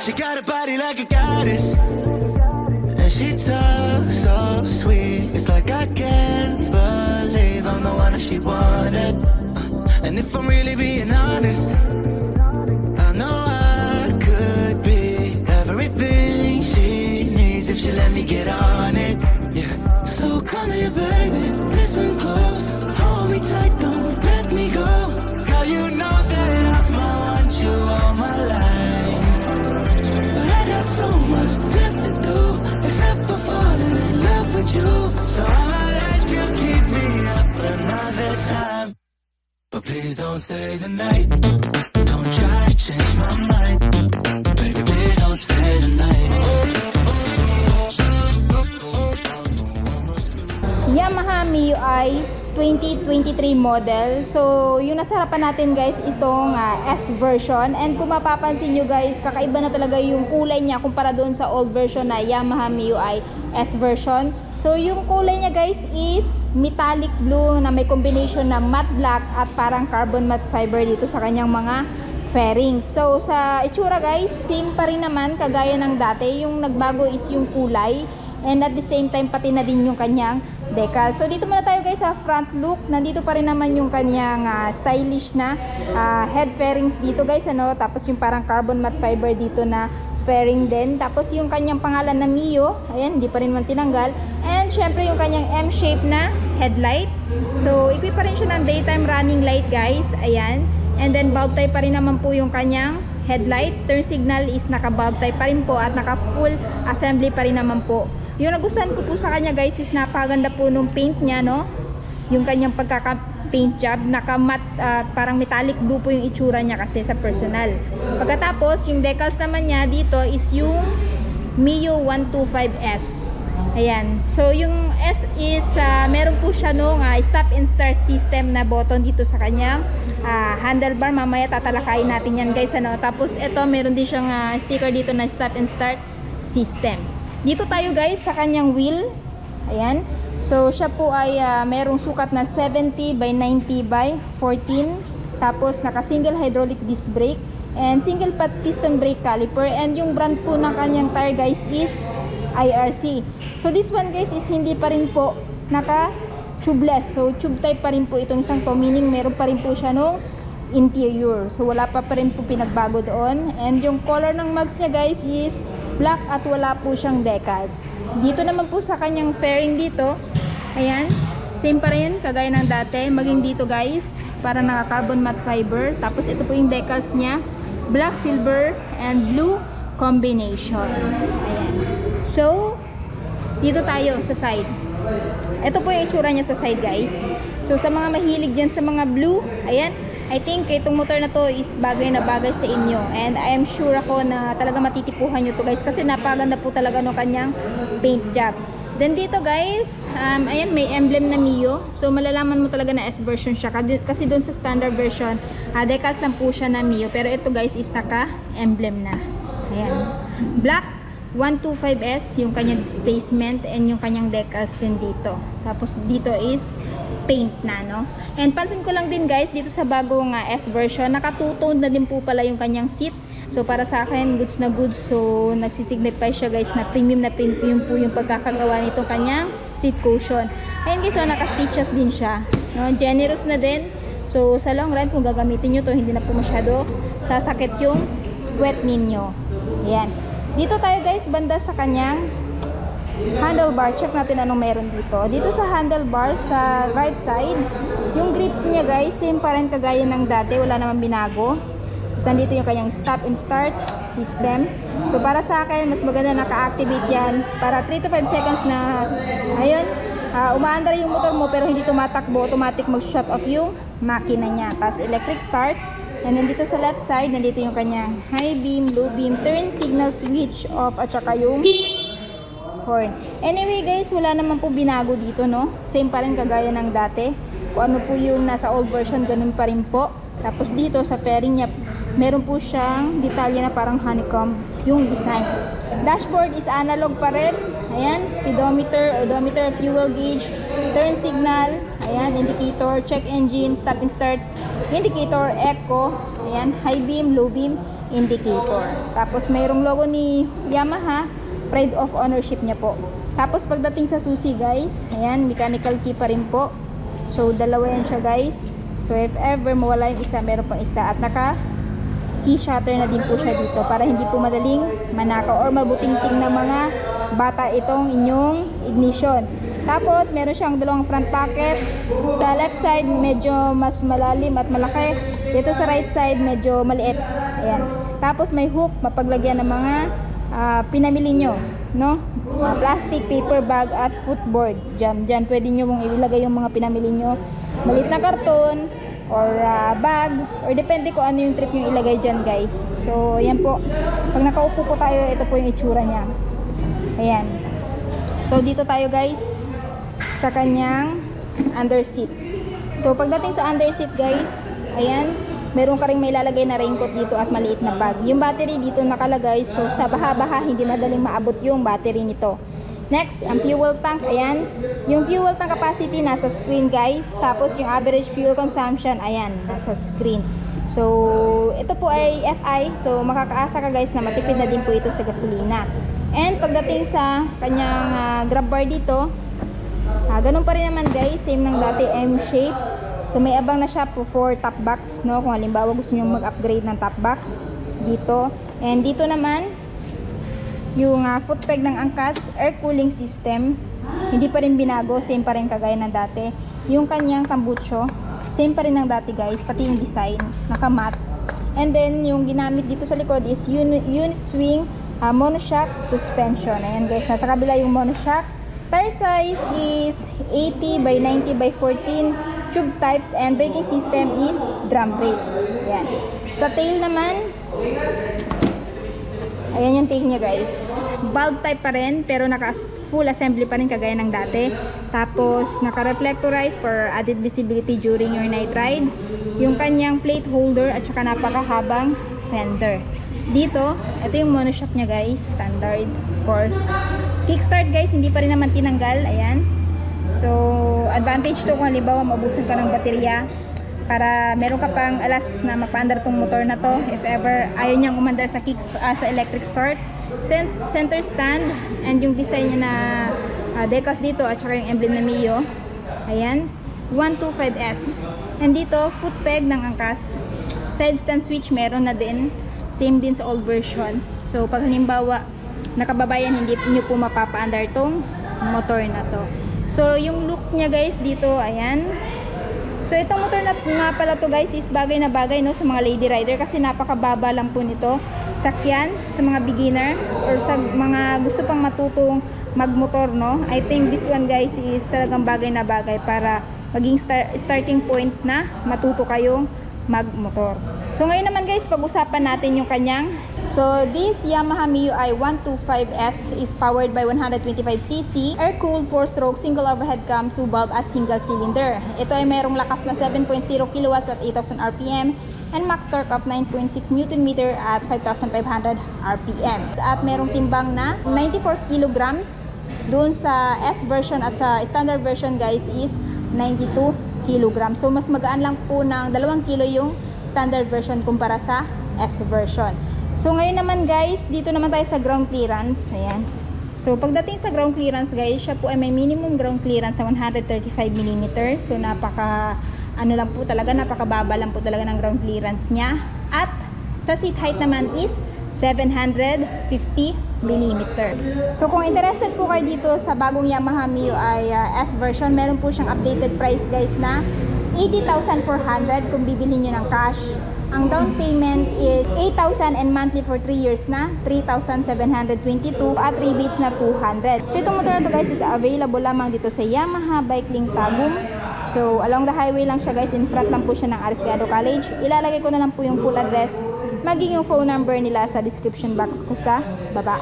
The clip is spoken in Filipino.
She got a body like a goddess, and she talks so sweet. It's like I can't believe I'm the one that she wanted. And if I'm really being honest, I know I could be everything she needs if she let me get on it. Yeah. So come here, baby, listen close, hold me tight, don't let me go. Girl, you know that I'ma want you all my life, but I got so much left to do, except for falling in love with you. So I'ma let you keep me up another time, but please don't stay the night. Don't try to change my mind, baby, please don't stay the night. Yamaha MIUI 2023 model. So, yung nasa harapan natin guys, itong S version. And kung mapapansin nyo guys, kakaiba na talaga yung kulay niya kumpara doon sa old version na Yamaha MIUI S version. So, yung kulay niya guys is metallic blue na may combination na matte black at parang carbon matte fiber dito sa kanyang mga fairings. So, sa itsura guys, same pa rin naman kagaya ng dati. Yung nagbago is yung kulay. And at the same time, pati na din yung kanyang decal. So, dito muna tayo guys sa front look. Nandito pa rin naman yung kanyang stylish na head fairings dito guys. Ano? Tapos yung parang carbon matte fiber dito na fairing din. Tapos yung kanyang pangalan na Mio. Ayan, hindi pa rin man tinanggal. And syempre yung kanyang M-shape na headlight. So, equip pa rin siya ng daytime running light guys. Ayan. And then bulb type pa rin naman po yung kanyang headlight. Turn signal is naka-bulb type pa rin po at naka-full assembly pa rin naman po. Yung nagustuhan ko po sa kanya guys is napaganda po nung paint niya, no? Yung kanyang pagkaka-paint job, naka-matte, parang metallic blue po yung itsura niya kasi sa personal. Pagkatapos, yung decals naman niya dito is yung Mio 125S. Ayan. So, yung S is, meron po siya nung stop and start system na button dito sa kanyang handlebar. Mamaya tatalakayin natin yan guys, ano? Tapos, ito, meron din siyang sticker dito na stop and start system. Dito tayo guys sa kanyang wheel. Ayan. So, siya po ay merong sukat na 70 by 90 by 14. Tapos, naka-single hydraulic disc brake and single piston brake caliper. And yung brand po ng kanyang tire guys is IRC. So, this one guys is hindi pa rin po naka-tubeless. So, tube type pa rin po itong isang to. Meaning, meron pa rin po siya nung interior. So, wala pa rin po pinagbago doon. And yung color ng mugs niya guys is black at wala po siyang decals. Dito naman po sa kanyang fairing dito, ayan, same pa rin kagaya ng dati. Maging dito guys, para naka carbon matte fiber. Tapos ito po yung decals niya, black, silver, and blue combination. Ayan. So, dito tayo sa side. Ito po yung itsura niya sa side guys. So, sa mga mahilig dyan sa mga blue, ayan, I think itong motor na to is bagay na bagay sa inyo. And I am sure ako na talaga matitipuhan nyo to guys. Kasi napaganda po talaga no kanyang paint job. Then dito guys, ayan may emblem na Mio. So malalaman mo talaga na S version siya. Kasi doon sa standard version, decals lang po siya na Mio. Pero ito guys is naka-emblem na. Ayan. Black 125S yung kanyang displacement and yung kanyang decals din dito. Tapos dito is paint na, no? And pansin ko lang din guys, dito sa bagong S version, naka-two-tone na din po pala yung kanyang seat. So para sa akin, goods na goods. So nagsisignify siya guys na premium po yung pagkakagawa nito kanyang seat cushion. Ayun guys, so naka-stitches din siya, no? Generous na din. So sa long run, kung gagamitin nyo to, hindi na po masyado sasakit yung wet ninyo. Ayan. Dito tayo guys, banda sa kanyang handlebar. Check natin anong meron dito. Dito sa handlebar, sa right side, yung grip niya guys, same pa rin kagaya ng dati. Wala naman binago. Tapos nandito yung kanyang stop and start system. So para sa akin, mas maganda naka-activate yan. Para 3 to 5 seconds na, ayun, umaandar yung motor mo pero hindi tumatakbo. Automatic mag-shut off yung makina niya. Tapos electric start. And then dito sa left side, nandito yung kanyang high beam, low beam, turn signal switch off at saka yung horn. Anyway guys, wala naman po binago dito, no? Same pa rin kagaya ng dati. Kung ano po yung nasa old version, ganun pa rin po. Tapos dito sa fairing niya, meron po siyang detalye na parang honeycomb yung design. Dashboard is analog pa rin. Ayan, speedometer, odometer, fuel gauge, turn signal, ayan, indicator, check engine, stop and start, indicator, echo, ayan, high beam, low beam, indicator. Tapos mayroong logo ni Yamaha, pride of ownership niya po. Tapos pagdating sa susi guys, ayan, mechanical key pa rin po. So dalawa yan siya guys. So if ever mawala yung isa, meron pang isa. At naka key shutter na din po siya dito para hindi po madaling manakaw or mabuting-ting ng mga bata itong inyong ignition. Tapos meron siyang dalawang front pocket. Sa left side medyo mas malalim at malaki. Dito sa right side medyo maliit. Ayan. Tapos may hook, mapaglagyan ng mga pinamili nyo, no? Plastic, paper bag at footboard. Diyan pwede nyo mong ilagay yung mga pinamili nyo. Maliit na karton or bag, or depende ko ano yung trip yung ilagay dyan guys. So ayan po, pag nakaupo po tayo, ito po yung itsura nya. Ayan. So dito tayo guys sa kanyang under seat. So pagdating sa under seat guys, ayan, meron ka ring may lalagay na raincoat dito at maliit na bag. Yung battery dito nakalagay, so sa baha-baha hindi madaling maabot yung battery nito. Next, ang fuel tank, ayan. Yung fuel tank capacity nasa screen guys. Tapos yung average fuel consumption, ayan, nasa screen. So ito po ay FI, so makakaasa ka guys na matipid na din po ito sa gasolina. And pagdating sa kanyang grab bar dito, ganun pa rin naman guys, same ng dati, M-shape. So may abang na siya po for top box, no? Kung halimbawa gusto niyo mag-upgrade ng top box dito. And dito naman yung foot peg ng angkas, air cooling system, hindi pa rin binago, same pa rin kagaya ng dati. Yung kanyang tambucho, same pa rin ng dati guys, pati yung design, naka-matte. And then yung ginamit dito sa likod is unit swing, monoshock suspension. Ayan guys, nasa kabila yung monoshock. Tire size is 80 by 90 by 14, tube type, and braking system is drum brake. Ayan. Sa tail naman, ayan yung tail niya guys. Bulb type pa rin, pero naka full assembly pa rin kagaya ng dati. Tapos naka-reflectorize for added visibility during your night ride. Yung kanyang plate holder at saka napakahabang fender. Dito, ito yung monoshock niya guys, standard of course. Kickstart guys, hindi pa rin naman tinanggal. Ayan. So, advantage to kung halimbawa maubusan ka ng baterya para meron ka pang alas na magpaandar tong motor na to if ever ayaw niyang umandar sa sa electric start. Center stand and yung design niya na decals dito at saka yung emblem na Mio. Ayan. 125S. And dito, foot peg ng angkas. Side stand switch meron na din. Same din sa old version. So, pag halimbawa nakababayan, hindi nyo po mapapaandar tong motor na to. So, yung look niya guys dito, ayan. So, itong motor na nga pala to guys is bagay na bagay no, sa mga lady rider kasi napakababa lang po nito. Sakyan sa mga beginner or sa mga gusto pang matutong magmotor, no. I think this one guys is talagang bagay na bagay para maging starting point na matuto kayong magmotor. So ngayon naman guys, pag-usapan natin yung kanyang. So this Yamaha MIUI 125S is powered by 125cc, air-cooled 4-stroke single overhead cam, 2-valve at single cylinder. Ito ay merong lakas na 7.0 kW at 8,000 RPM and max torque of 9.6 Nm at 5,500 RPM. At merong timbang na 94 kg. Doon sa S version at sa standard version guys is 92 kg. So mas magaan lang po ng 2 kilo yung standard version kumpara sa S version. So ngayon naman guys, dito naman tayo sa ground clearance. Ayan. So pagdating sa ground clearance guys, siya po ay may minimum ground clearance na 135 mm. So napaka lang po talaga, napakababa lang po talaga ng ground clearance niya. At sa seat height naman is 750 mm. So kung interested po kayo dito sa bagong Yamaha MIUI S version, meron po siyang updated price guys na 80,400 kung bibili nyo ng cash. Ang down payment is 8,000 and monthly for 3 years na 3,722 at rebates na 200. So itong motor na to guys is available lamang dito sa Yamaha Bike Link Tagum. So along the highway lang siya guys, in front lang po siya ng Arriesgado College. Ilalagay ko na lang po yung full address, maging yung phone number nila sa description box ko sa baba.